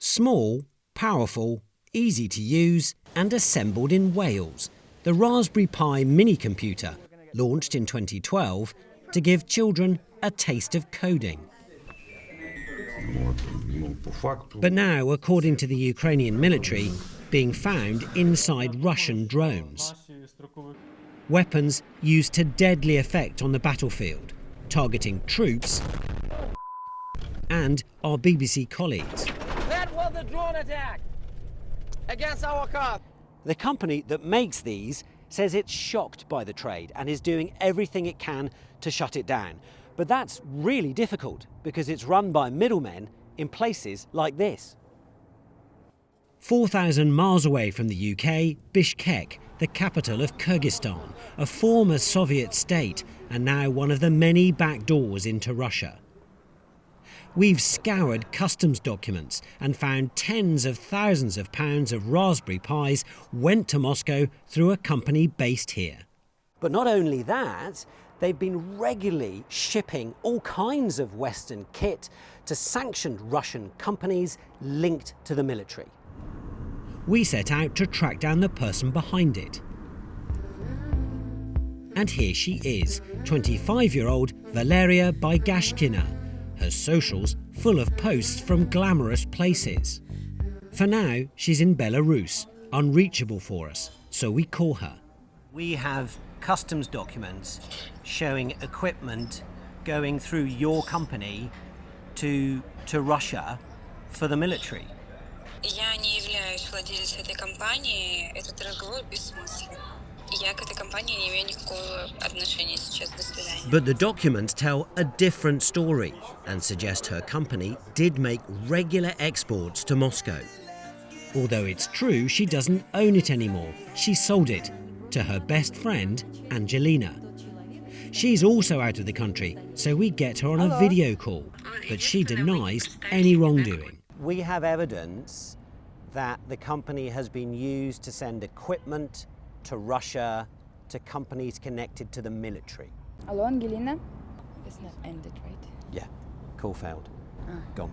Small, powerful, easy to use and assembled in Wales, the Raspberry Pi mini computer, launched in 2012 to give children a taste of coding. But now, according to the Ukrainian military, being found inside Russian drones. Weapons used to deadly effect on the battlefield, targeting troops and our BBC colleagues. That was a drone attack against our car. The company that makes these says it's shocked by the trade and is doing everything it can to shut it down. But that's really difficult because it's run by middlemen in places like this. 4,000 miles away from the UK, Bishkek, the capital of Kyrgyzstan, a former Soviet state and now one of the many back doors into Russia. We've scoured customs documents and found tens of thousands of pounds of Raspberry Pis went to Moscow through a company based here. But not only that, they've been regularly shipping all kinds of Western kit to sanctioned Russian companies linked to the military. We set out to track down the person behind it. And here she is, 25-year-old Valeria Baigascina, her socials full of posts from glamorous places. For now, she's in Belarus, unreachable for us, so we call her. We have customs documents showing equipment going through your company to Russia for the military. Я не являюсь владельцем этой компании. Этот разговор бессмыслен. Я к этой компании не имею никакого отношения сейчас. До свидания. But the documents tell a different story and suggest her company did make regular exports to Moscow. Although it's true she doesn't own it anymore. She sold it to her best friend, Angelina. She's also out of the country, so we get her on a video call, but she denies any wrongdoing. We have evidence that the company has been used to send equipment to Russia, to companies connected to the military. Hello, Angelina? It's not ended, right? Yeah, call failed. Gone.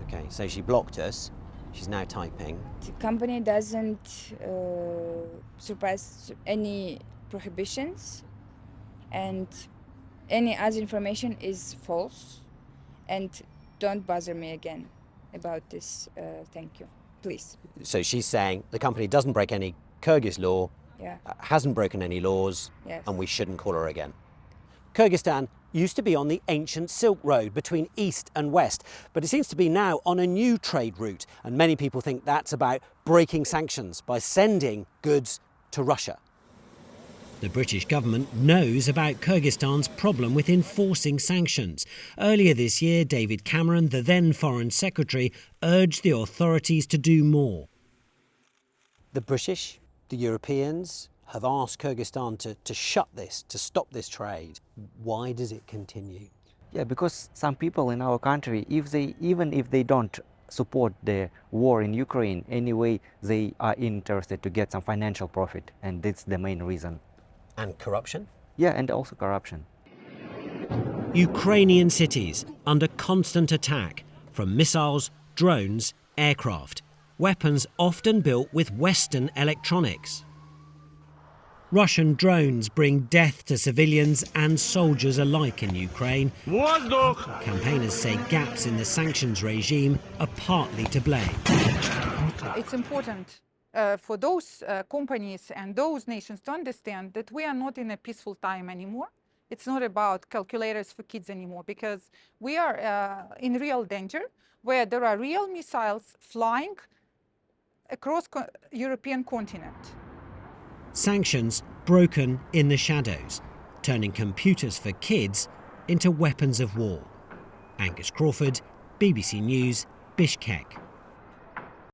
Okay, so she blocked us. She's now typing. The company doesn't surpass any prohibitions, and any other information is false. And don't bother me again about this. Thank you, please. So she's saying the company doesn't break any Kyrgyz law, hasn't broken any laws, and we shouldn't call her again. Kyrgyzstan used to be on the ancient Silk Road between East and West, but it seems to be now on a new trade route, and many people think that's about breaking sanctions by sending goods to Russia. The British government knows about Kyrgyzstan's problem with enforcing sanctions. Earlier this year, David Cameron, the then Foreign Secretary, urged the authorities to do more. The British, the Europeans, have asked Kyrgyzstan to shut this, to stop this trade. Why does it continue? Yeah, because some people in our country, even if they don't support the war in Ukraine, anyway, they are interested to get some financial profit, and that's the main reason. And corruption? Yeah, and also corruption. Ukrainian cities under constant attack from missiles, drones, aircraft, weapons often built with Western electronics. Russian drones bring death to civilians and soldiers alike in Ukraine. Campaigners say gaps in the sanctions regime are partly to blame. It's important for those companies and those nations to understand that we are not in a peaceful time anymore. It's not about calculators for kids anymore, because we are in real danger, where there are real missiles flying across European continent. Sanctions broken in the shadows, turning computers for kids into weapons of war. Angus Crawford, BBC News, Bishkek.